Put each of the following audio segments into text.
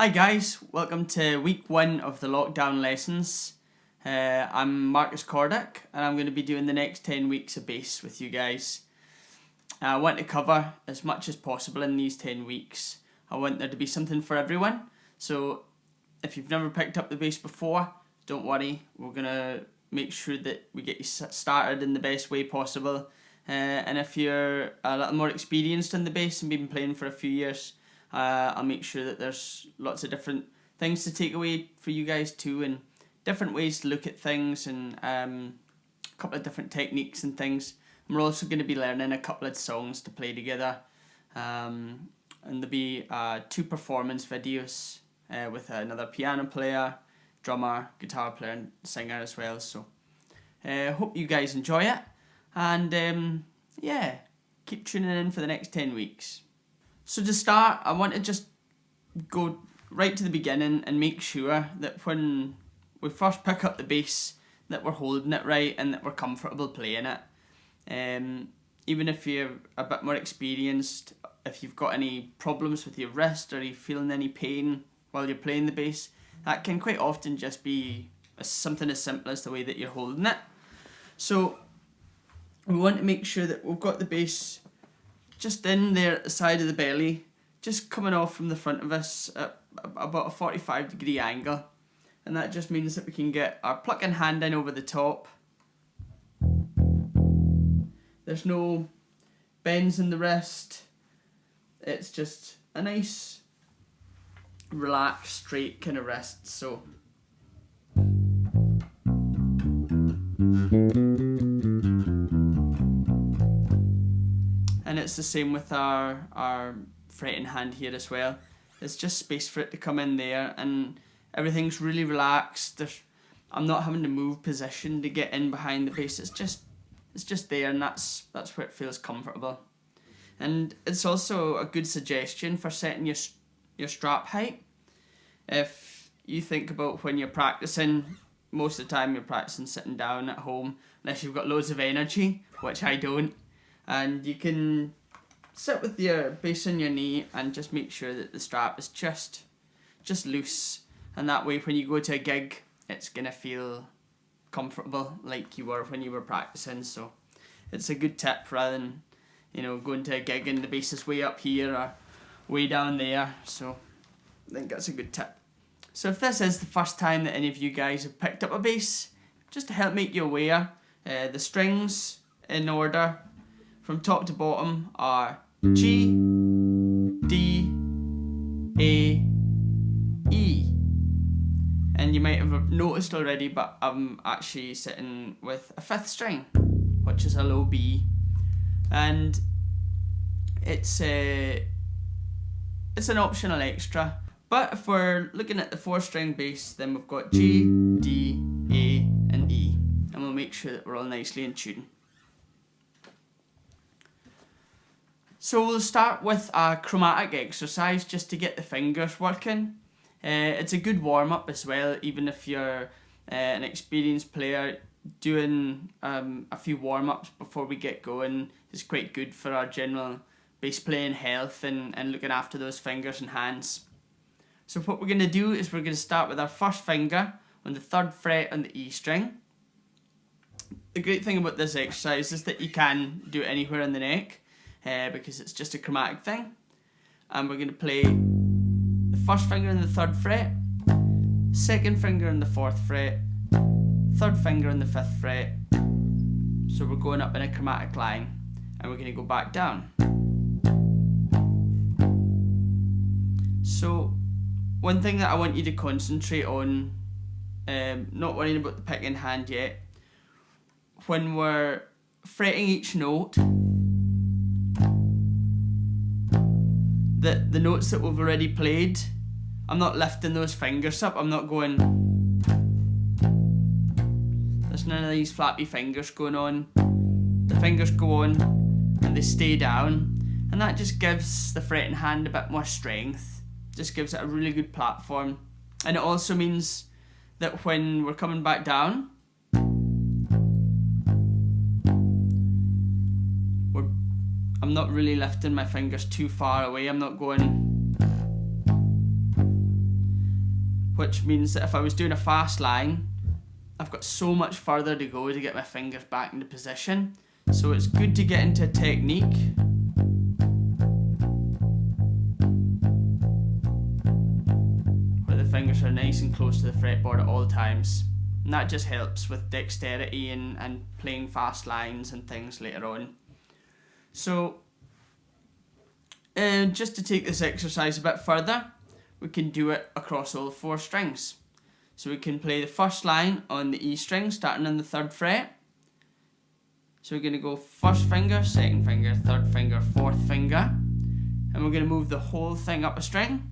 Hi guys, welcome to week 1 of the lockdown lessons. I'm Marcus Cordock and I'm going to be doing the next 10 weeks of bass with you guys. I want to cover as much as possible in these 10 weeks. I want there to be something for everyone. So if you've never picked up the bass before, don't worry. We're going to make sure that we get you started in the best way possible. And if you're a little more experienced in the bass and been playing for a few years, I'll make sure that there's lots of different things to take away for you guys too, and different ways to look at things, and a couple of different techniques and things. And we're also going to be learning a couple of songs to play together, and there'll be 2 performance videos with another piano player, drummer, guitar player and singer as well. So hope you guys enjoy it, and keep tuning in for the next 10 weeks. So to start, I want to just go right to the beginning and make sure that when we first pick up the bass that we're holding it right and that we're comfortable playing it. Even if you're a bit more experienced, if you've got any problems with your wrist or you're feeling any pain while you're playing the bass, that can quite often just be something as simple as the way that you're holding it. So we want to make sure that we've got the bass just in there at the side of the belly, just coming off from the front of us at about a 45-degree angle. And that just means that we can get our plucking hand in over the top. There's no bends in the wrist. It's just a nice, relaxed, straight kind of wrist. So and it's the same with our fretting hand here as well. There's just space for it to come in there, and everything's really relaxed. I'm not having to move position to get in behind the bass. It's just there, and that's where it feels comfortable. And it's also a good suggestion for setting your strap height. If you think about when you're practicing, most of the time you're practicing sitting down at home, unless you've got loads of energy, which I don't. And you can sit with your bass on your knee and just make sure that the strap is just loose. And that way when you go to a gig, it's going to feel comfortable like you were when you were practicing. So it's a good tip rather than, going to a gig and the bass is way up here or way down there. So I think that's a good tip. So if this is the first time that any of you guys have picked up a bass, just to help make you aware, the strings in order from top to bottom are G, D, A, E. And you might have noticed already, but I'm actually sitting with a 5th string, which is a low B. And it's an optional extra. But if we're looking at the 4-string bass, then we've got G, D, A and E. And we'll make sure that we're all nicely in tune. So we'll start with a chromatic exercise just to get the fingers working. It's a good warm-up as well, even if you're an experienced player. Doing a few warm-ups before we get going is quite good for our general bass playing health and looking after those fingers and hands. So what we're going to do is we're going to start with our first finger on the 3rd fret on the E string. The great thing about this exercise is that you can do it anywhere on the neck, because it's just a chromatic thing. And we're going to play the 1st finger on the 3rd fret, 2nd finger on the 4th fret, 3rd finger on the 5th fret. So we're going up in a chromatic line, and we're going to go back down. So one thing that I want you to concentrate on, not worrying about the picking hand yet, when we're fretting each note, the notes that we've already played, I'm not lifting those fingers up. I'm not going. There's none of these flappy fingers going on. The fingers go on and they stay down, and that just gives the fretting hand a bit more strength. Just gives it a really good platform. And it also means that when we're coming back down, I'm not really lifting my fingers too far away. I'm not going which means that if I was doing a fast line, I've got so much further to go to get my fingers back into position. So it's good to get into a technique where the fingers are nice and close to the fretboard at all times. And that just helps with dexterity and playing fast lines and things later on. So, just to take this exercise a bit further, we can do it across all 4 strings. So we can play the first line on the E string, starting on the 3rd fret. So we're going to go first finger, second finger, third finger, fourth finger. And we're going to move the whole thing up a string.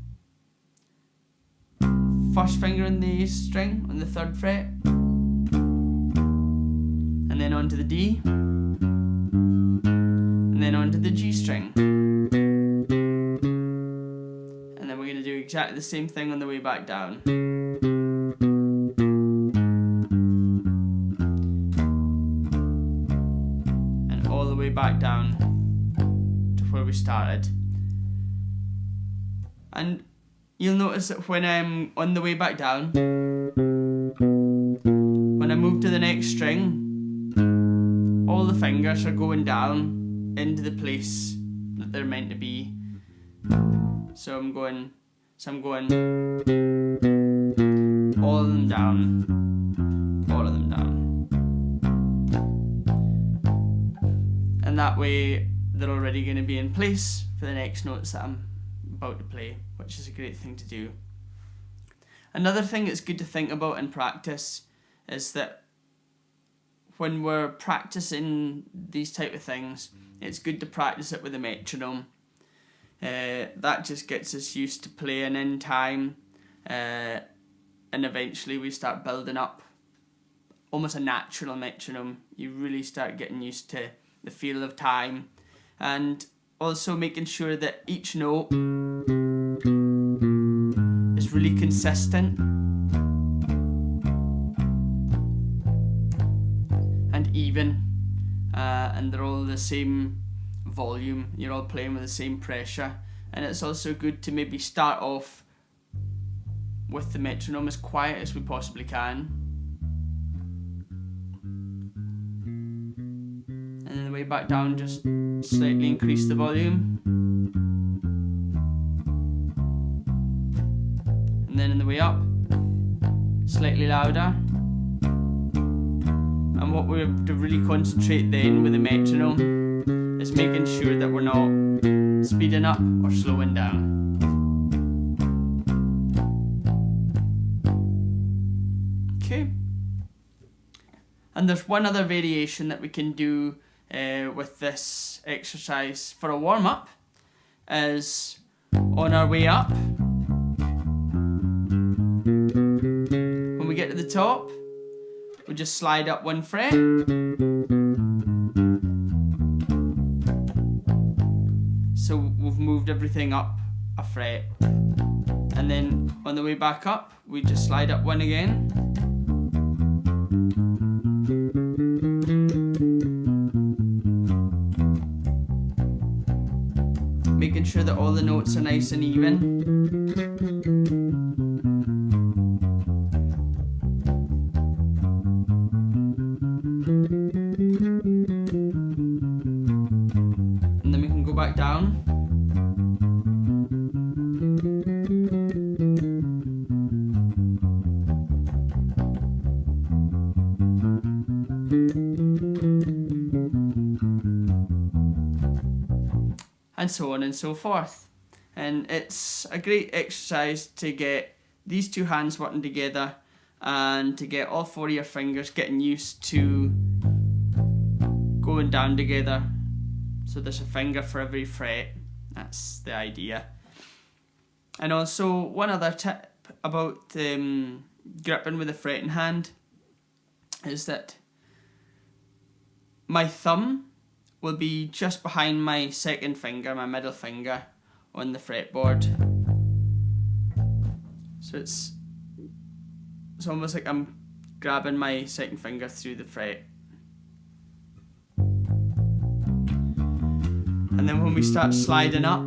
First finger on the E string on the 3rd fret. And then onto the D. And then onto the G string. And then we're going to do exactly the same thing on the way back down. And all the way back down to where we started. And you'll notice that when I'm on the way back down, when I move to the next string, all the fingers are going down into the place that they're meant to be. So I'm going all of them down, all of them down. And that way they're already going to be in place for the next notes that I'm about to play, which is a great thing to do. Another thing that's good to think about in practice is that when we're practicing these type of things, it's good to practice it with a metronome. That just gets us used to playing in time, and eventually we start building up almost a natural metronome. You really start getting used to the feel of time, and also making sure that each note is really consistent and even, and they're all the same volume. You're all playing with the same pressure. And it's also good to maybe start off with the metronome as quiet as we possibly can, and then the way back down just slightly increase the volume, and then in the way up slightly louder. And what we have to really concentrate then with the metronome is making sure that we're not speeding up or slowing down. Okay. And there's one other variation that we can do with this exercise for a warm-up, is on our way up, when we get to the top, we just slide up 1 fret. So we've moved everything up a fret. And then on the way back up, we just slide up 1 again. Making sure that all the notes are nice and even. And then we can go back down. And so on and so forth. And it's a great exercise to get these 2 hands working together and to get all 4 of your fingers getting used to going down together. So there's a finger for every fret. That's the idea. And also one other tip about gripping with a fretting hand is that my thumb will be just behind my second finger, my middle finger, on the fretboard. So it's almost like I'm grabbing my second finger through the fret. And then when we start sliding up,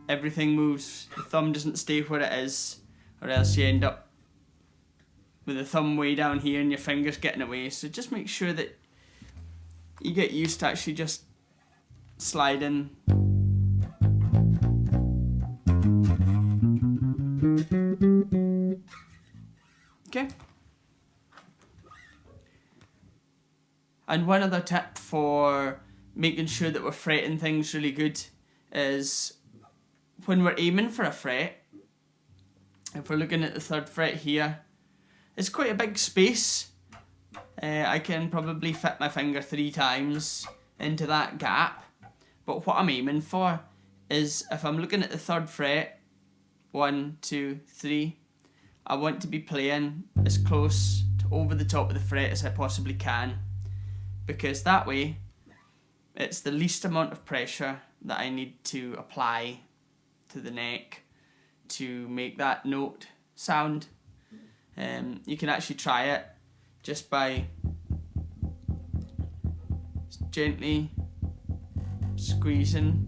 everything moves. The thumb doesn't stay where it is. or else you end up with the thumb way down here and your fingers getting away. So just make sure that you get used to actually just sliding. Okay. And one other tip for making sure that we're fretting things really good is when we're aiming for a fret, if we're looking at the 3rd fret here, it's quite a big space. I can probably fit my finger 3 times into that gap. But what I'm aiming for is if I'm looking at the 3rd fret, 1, 2, 3, I want to be playing as close to over the top of the fret as I possibly can, because that way it's the least amount of pressure that I need to apply to the neck to make that note sound. You can actually try it just by gently squeezing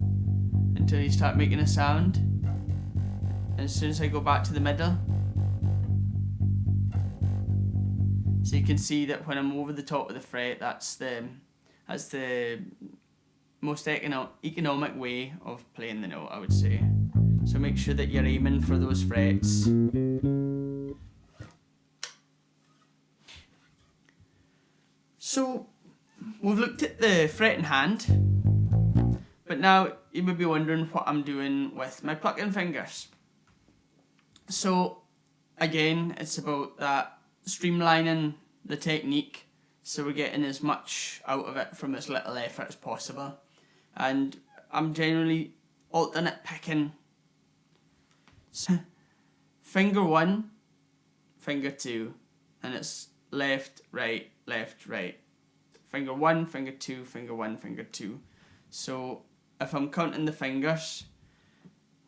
until you start making a sound. And as soon as I go back to the middle, so you can see that when I'm over the top of the fret, that's the most economic way of playing the note, I would say. So make sure that you're aiming for those frets. So we've looked at the fretting hand, but now you may be wondering what I'm doing with my plucking fingers. So again, it's about that streamlining the technique so we're getting as much out of it from as little effort as possible. And I'm generally alternate picking. So, finger 1, finger 2, and it's left, right, left, right. Finger 1, finger 2, finger 1, finger 2. So if I'm counting the fingers,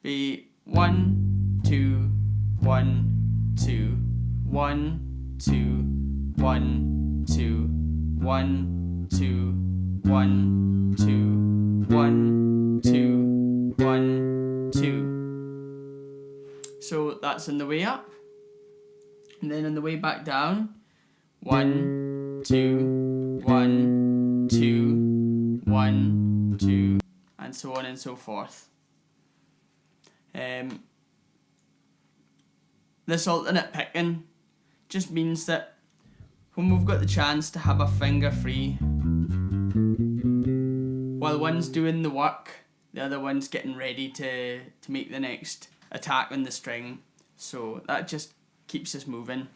be 1, 2, 1, 2, 1, 2, 1, 2, 1, 2, 1, 2, 1, 2, 1, 2. So that's on the way up. And then on the way back down, 1, 2, 1, 2, 1, 2, and so on and so forth. This alternate picking just means that when we've got the chance to have a finger free, while one's doing the work, the other one's getting ready to make the next attack on the string. So that just keeps us moving.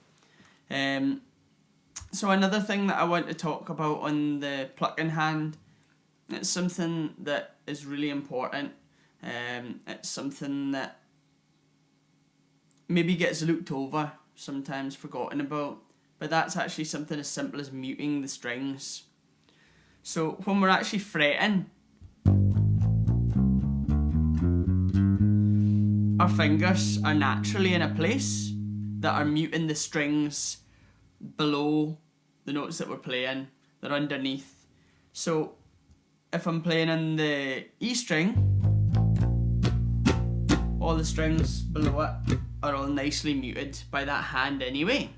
So another thing that I want to talk about on the plucking hand, it's something that is really important. It's something that maybe gets looked over, sometimes forgotten about, but that's actually something as simple as muting the strings. So when we're actually fretting, our fingers are naturally in a place that are muting the strings below the notes that we're playing. They're underneath. So if I'm playing on the E string, all the strings below it are all nicely muted by that hand anyway.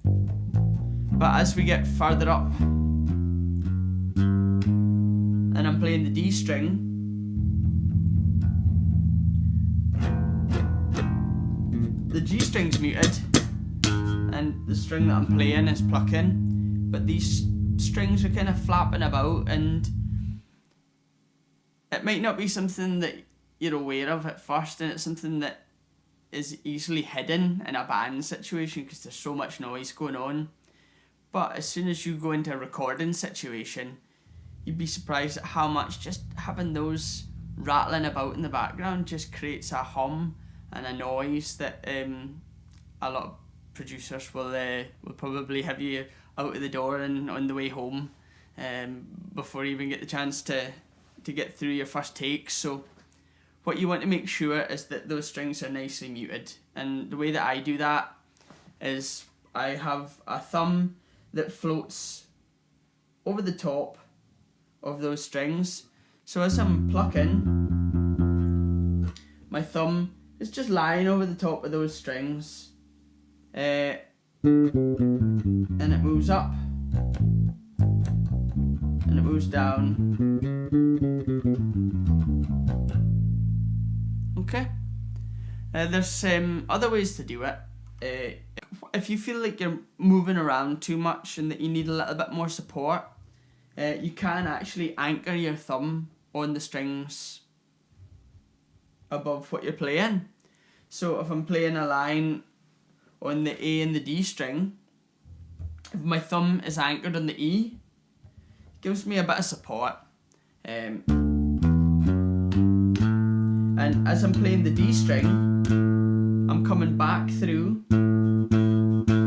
But as we get further up and I'm playing the D string, the G string's muted and the string that I'm playing is plucking, but these strings are kind of flapping about, and it might not be something that you're aware of at first, and it's something that is easily hidden in a band situation because there's so much noise going on. But as soon as you go into a recording situation, you'd be surprised at how much just having those rattling about in the background just creates a hum and a noise that a lot of producers will probably have you out of the door and on the way home before you even get the chance to get through your first takes. So what you want to make sure is that those strings are nicely muted, and the way that I do that is I have a thumb that floats over the top of those strings. So as I'm plucking, my thumb it's just lying over the top of those strings, and it moves up and it moves down. Okay. There's other ways to do it. If you feel like you're moving around too much and that you need a little bit more support, you can actually anchor your thumb on the strings above what you're playing. So if I'm playing a line on the A and the D string, if my thumb is anchored on the E, it gives me a bit of support. And as I'm playing the D string, I'm coming back through, and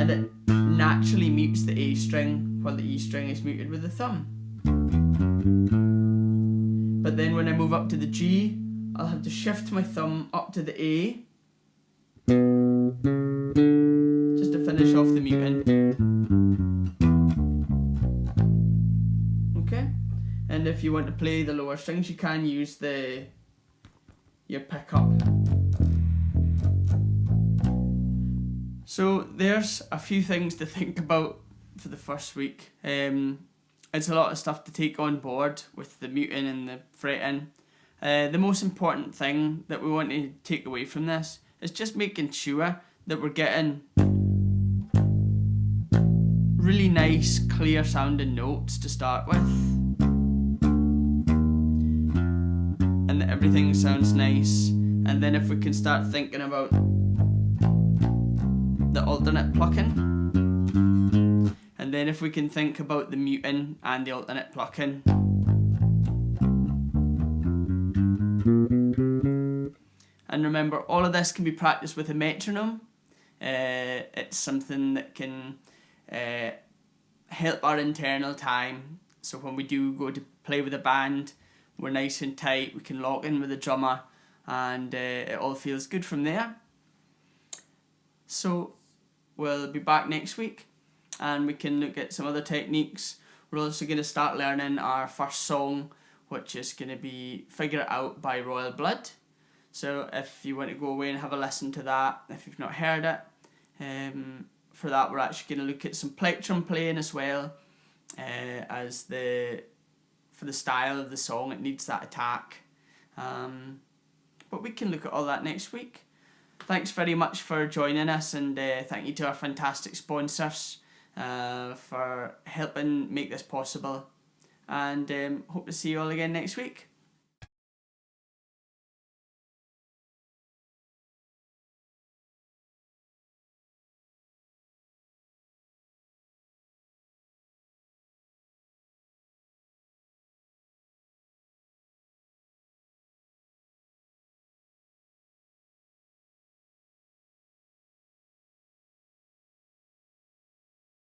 it naturally mutes the A string while the E string is muted with the thumb. But then when I move up to the G, I'll have to shift my thumb up to the A just to finish off the muting. Okay? And if you want to play the lower strings, you can use your pickup. So there's a few things to think about for the first week. It's a lot of stuff to take on board with the muting and the fretting. The most important thing that we want to take away from this is just making sure that we're getting really nice, clear sounding notes to start with, and that everything sounds nice. And then if we can start thinking about the alternate plucking, and then if we can think about the muting and the alternate plucking, and remember, all of this can be practiced with a metronome. It's something that can help our internal time. So when we do go to play with a band, we're nice and tight, we can lock in with the drummer, and it all feels good from there. So we'll be back next week, and we can look at some other techniques. We're also going to start learning our first song, which is going to be Figure It Out by Royal Blood. So if you want to go away and have a listen to that, if you've not heard it, for that we're actually going to look at some plectrum playing as well, as for the style of the song, it needs that attack. But we can look at all that next week. Thanks very much for joining us, and thank you to our fantastic sponsors for helping make this possible. And hope to see you all again next week.